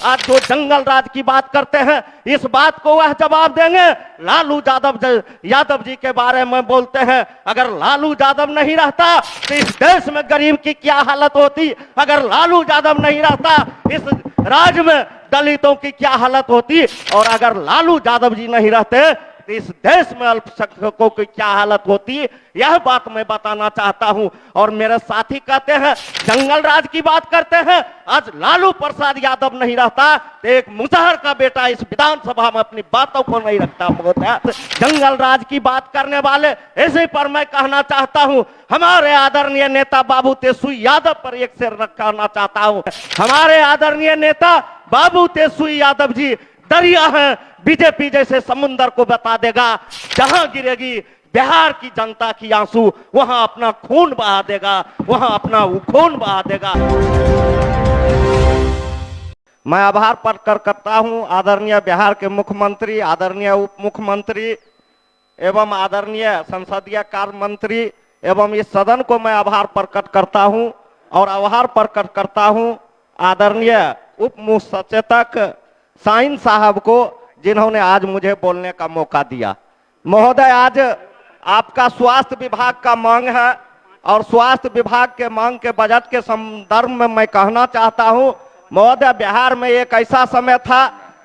आज जो जंगल राज की बात करते हैं, इस बात को वह जवाब देंगे। लालू यादव जी के बारे में बोलते हैं, अगर लालू यादव नहीं रहता तो इस देश में गरीब की क्या हालत होती, अगर लालू यादव नहीं रहता इस राज्य में दलितों की क्या हालत होती, और अगर लालू यादव जी नहीं रहते तो इस देश में अल्पसंख्यकों की क्या हालत होती, यह बात मैं बताना चाहता हूं। और मेरे साथी कहते हैं जंगल राज की बात करते हैं, आज लालू प्रसाद यादव नहीं रहता तो एक मुजहर का बेटा इस विधानसभा में अपनी बातों को नहीं रखता होता। जंगल राज की बात करने वाले ऐसे पर मैं कहना चाहता हूं, हमारे आदरणीय नेता बाबू तेजस्वी यादव पर एक शेर कहना चाहता हूं। हमारे आदरणीय नेता बाबू तेजस्वी यादव जी दरिया है, बीजेपी जैसे समुंदर को बता देगा, जहां गिरेगी बिहार की जनता की आंसू वहां अपना खून बहा देगा, वहां अपना खून बहा देगा। मैं आभार प्रकट करता हूं आदरणीय बिहार के मुख्यमंत्री, आदरणीय उप मुख्यमंत्री एवं आदरणीय संसदीय कार्य मंत्री एवं इस सदन को मैं आभार प्रकट करता हूं। और आभार प्रकट करता हूं आदरणीय उप मुख्य सचेतक शाहीन साहब को, जिन्होंने आज मुझे बोलने का मौका दिया। महोदय, आज आपका स्वास्थ्य विभाग का मांग है और स्वास्थ्य विभाग के मांग के बजट के संदर्भ में मैं कहना चाहता हूं, महोदय, बिहार में एक ऐसा समय था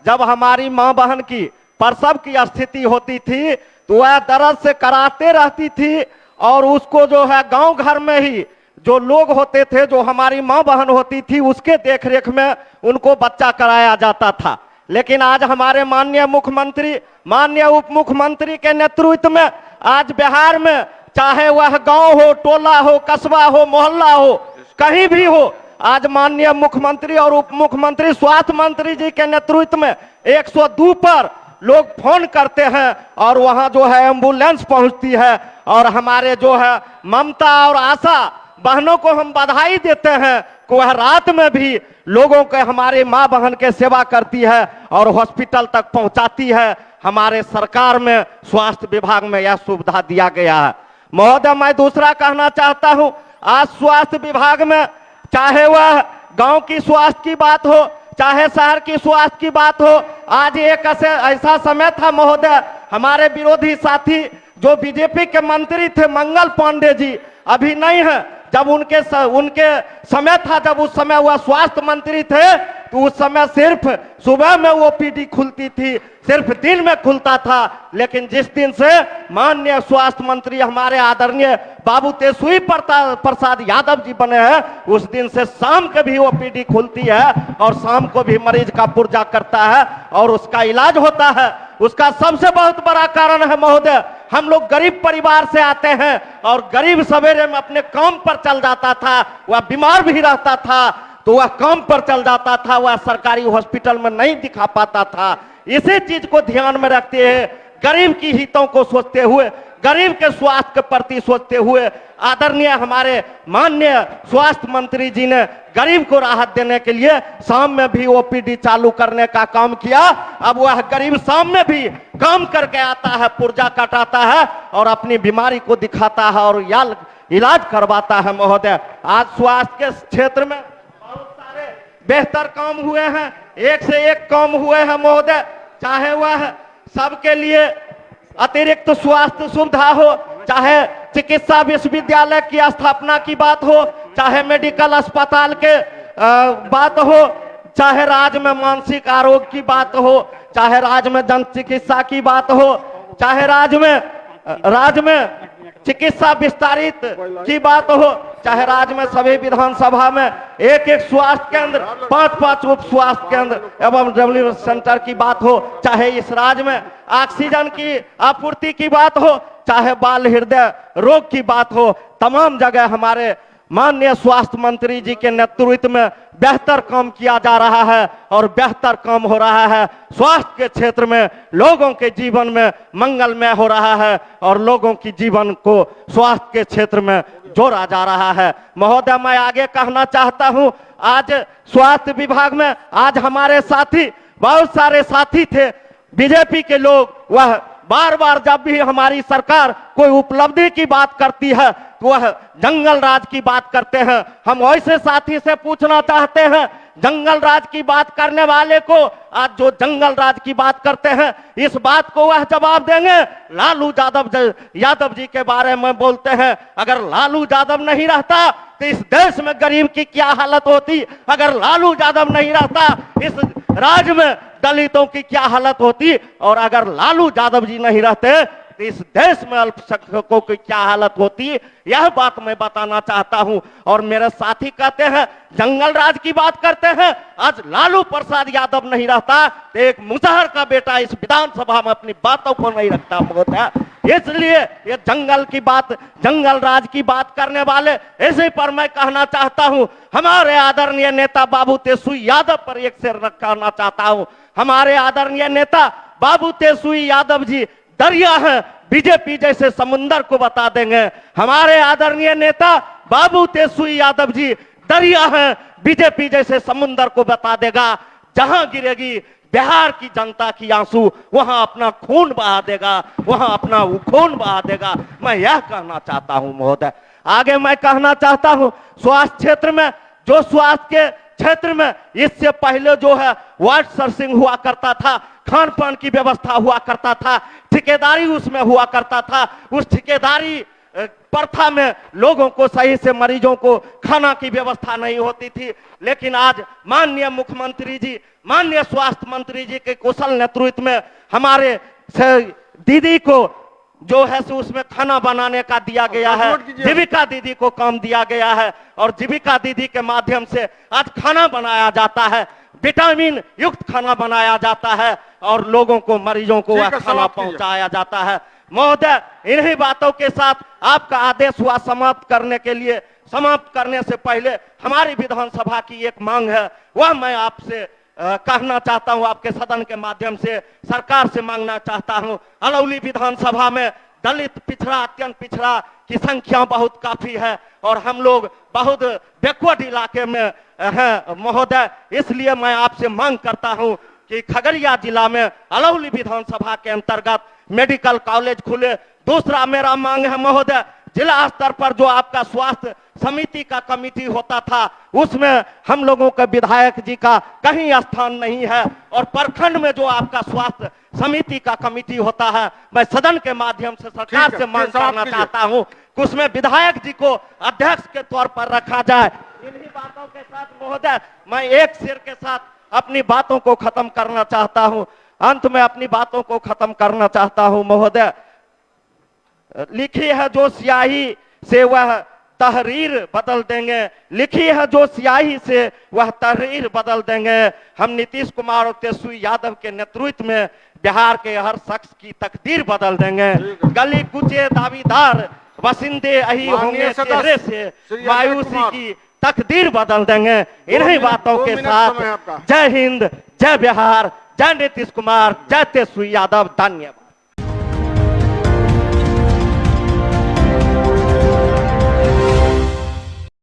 जब हमारी मां बहन की प्रसव की स्थिति होती थी तो वह दर्द से कराते रहती थी, और उसको जो है गांव घर में ही जो लोग होते थे, जो हमारी मां बहन होती थी, उसके देखरेख में उनको बच्चा कराया जाता था। लेकिन आज हमारे माननीय मुख्यमंत्री, माननीय उप मुख्यमंत्री के नेतृत्व में आज बिहार में चाहे वह गांव हो, टोला हो, कस्बा हो, मोहल्ला हो, कहीं भी हो, आज माननीय मुख्यमंत्री और उप मुख्यमंत्री स्वास्थ्य मंत्री जी के नेतृत्व में 102 पर लोग फोन करते हैं और वहां जो है एम्बुलेंस पहुंचती है। और हमारे जो है ममता और आशा बहनों को हम बधाई देते हैं कि वह रात में भी लोगों के, हमारे माँ बहन के सेवा करती है और हॉस्पिटल तक पहुंचाती है। हमारे सरकार में स्वास्थ्य विभाग में यह सुविधा दिया गया है। महोदय, मैं दूसरा कहना चाहता हूं, आज स्वास्थ्य विभाग में चाहे वह गांव की स्वास्थ्य की बात हो, चाहे शहर की स्वास्थ्य की बात हो, आज एक ऐसा समय था महोदय, हमारे विरोधी साथी जो बीजेपी के मंत्री थे मंगल पांडे जी अभी नहीं है, जब उनके समय था, जब उस समय वह स्वास्थ्य मंत्री थे तो उस समय सिर्फ सुबह में ओपीडी खुलती थी, सिर्फ दिन में खुलता था। लेकिन जिस दिन से माननीय स्वास्थ्य मंत्री हमारे आदरणीय बाबू तेजस्वी प्रसाद यादव जी बने हैं, उस दिन से शाम के भी ओपीडी खुलती है और शाम को भी मरीज का पुर्जा करता है और उसका इलाज होता है। उसका सबसे बहुत बड़ा कारण है महोदय, हम लोग गरीब परिवार से आते हैं और गरीब सवेरे में अपने काम पर चल जाता था, वह बीमार भी रहता था तो वह काम पर चल जाता था, वह सरकारी हॉस्पिटल में नहीं दिखा पाता था। इसी चीज को ध्यान में रखते हुए, गरीब की हितों को सोचते हुए, गरीब के स्वास्थ्य के प्रति सोचते हुए आदरणीय हमारे माननीय स्वास्थ्य मंत्री जी ने गरीब को राहत देने के लिए शाम में भी ओपीडी चालू करने का काम किया। अब वह गरीब शाम में भी काम करके आता है, पुर्जा कटाता है और अपनी बीमारी को दिखाता है और इलाज करवाता है। महोदय, आज स्वास्थ्य के क्षेत्र में बहुत सारे बेहतर काम हुए हैं, एक से एक काम हुए हैं महोदय, चाहे वह सबके लिए अतिरिक्त स्वास्थ्य सुविधा हो, चाहे चिकित्सा विश्वविद्यालय की स्थापना की बात हो, चाहे मेडिकल अस्पताल के बात हो, चाहे राज्य में मानसिक आरोग्य की बात हो, चाहे राज्य में दंत चिकित्सा की बात हो, चाहे राज्य में चिकित्सा विस्तारित की बात हो, चाहे राज्य में सभी विधानसभा में एक एक स्वास्थ्य केंद्र, 5-5 उप स्वास्थ्य केंद्र एवं डब्ल्यू सेंटर की बात हो, चाहे इस राज्य में ऑक्सीजन की आपूर्ति की बात हो, चाहे बाल हृदय रोग की बात हो, तमाम जगह हमारे माननीय स्वास्थ्य मंत्री जी के नेतृत्व में बेहतर काम किया जा रहा है और बेहतर काम हो रहा है। स्वास्थ्य के क्षेत्र में लोगों के जीवन में मंगलमय हो रहा है और लोगों की जीवन को स्वास्थ्य के क्षेत्र में जोड़ा जा रहा है। महोदय, मैं आगे कहना चाहता हूं, आज स्वास्थ्य विभाग में आज हमारे साथी, बहुत सारे साथी थे बीजेपी के लोग, वह बार बार जब भी हमारी सरकार कोई उपलब्धि की बात करती है तो वह जंगल राज की बात करते हैं। हम ऐसे साथी से पूछना चाहते हैं, जंगल राज की बात करने वाले को आज जो जंगल राज की बात करते हैं, इस बात को वह जवाब देंगे। लालू यादव जी के बारे में बोलते हैं, अगर लालू यादव नहीं रहता तो इस देश में गरीब की क्या हालत होती, अगर लालू यादव नहीं रहता इस राज्य में दलितों की क्या हालत होती, और अगर लालू यादव जी नहीं रहते तो इस देश में अल्पसंख्यकों की क्या हालत होती, यह बात मैं बताना चाहता हूं। और मेरे साथी कहते हैं जंगल राज की बात करते हैं, आज लालू प्रसाद यादव नहीं रहता तो एक मुजहर का बेटा इस विधानसभा में अपनी बातों को नहीं रखता होता। इसलिए ये जंगल की बात, जंगल राज की बात करने वाले, इसी पर मैं कहना चाहता हूं, हमारे आदरणीय नेता बाबू तेजस्वी यादव पर एक शेर रखना चाहता हूं। हमारे आदरणीय नेता बाबू तेजस्वी यादव जी दरिया है, बीजेपी जैसे समुंदर को बता देंगे। हमारे आदरणीय नेता बाबू तेजस्वी यादव जी दरिया है, बीजेपी जैसे समुंदर को बता देगा। जहां गिरेगी बिहार की जनता की आंसू, वहां अपना खून बहा देगा, वहां अपना खून बहा देगा। मैं यह कहना चाहता हूं महोदय। आगे मैं कहना चाहता हूं, स्वास्थ्य क्षेत्र में, जो स्वास्थ्य के क्षेत्र में इससे पहले जो है वार्ड सर्विसिंग हुआ करता था, खान पान की व्यवस्था हुआ करता था, ठेकेदारी उसमें हुआ करता था। उस ठेकेदारी प्रथा में लोगों को सही से, मरीजों को खाना की व्यवस्था नहीं होती थी। लेकिन आज माननीय मुख्यमंत्री जी, माननीय स्वास्थ्य मंत्री जी के कुशल नेतृत्व में हमारे दीदी को जो है सो उसमें खाना बनाने का दिया गया है, जीविका दीदी को काम दिया गया है, और जीविका दीदी के माध्यम से आज खाना बनाया जाता है, विटामिन युक्त खाना बनाया जाता है, और लोगों को, मरीजों को वह खाना पहुंचाया जाता है। महोदय, इन्हीं बातों के साथ आपका आदेश हुआ समाप्त करने के लिए, समाप्त करने से पहले हमारी विधानसभा की एक मांग है, वह मैं आपसे कहना चाहता हूं, आपके सदन के माध्यम से सरकार से मांगना चाहता हूं। अलौली विधानसभा में दलित, पिछड़ा, अत्यंत पिछड़ा की संख्या बहुत काफी है, और हम लोग बहुत बैकवर्ड इलाके में हैं महोदय। इसलिए मैं आपसे मांग करता हूं कि खगड़िया जिला में अलौली विधानसभा के अंतर्गत मेडिकल कॉलेज खुले। दूसरा मेरा मांग है महोदय, जिला स्तर पर जो आपका स्वास्थ्य समिति का कमेटी होता था, उसमें हम लोगों के विधायक जी का कहीं स्थान नहीं है, और प्रखंड में जो आपका स्वास्थ्य समिति का कमेटी होता है, मैं सदन के माध्यम से सरकार से मांग करना चाहता हूं कि उसमें विधायक जी को अध्यक्ष के तौर पर रखा जाए। इन्हीं बातों के साथ महोदय मैं एक शेर के साथ अपनी बातों को खत्म करना चाहता हूं। अंत में अपनी बातों को खत्म करना चाहता हूं महोदय। लिखी है जो स्याही से वह तहरीर बदल देंगे, लिखी है जो स्याही से वह तहरीर बदल देंगे। हम नीतीश कुमार और तेजस्वी यादव के नेतृत्व में बिहार के हर शख्स की तकदीर बदल देंगे। गली कुचे दावेदार बसिंदे अही होंगे, चेहरे से मायूसी की तकदीर बदल देंगे। इन्हीं बातों के साथ जय हिंद, जय बिहार, जय नीतीश कुमार, जय तेजस्वी यादव। धन्यवाद।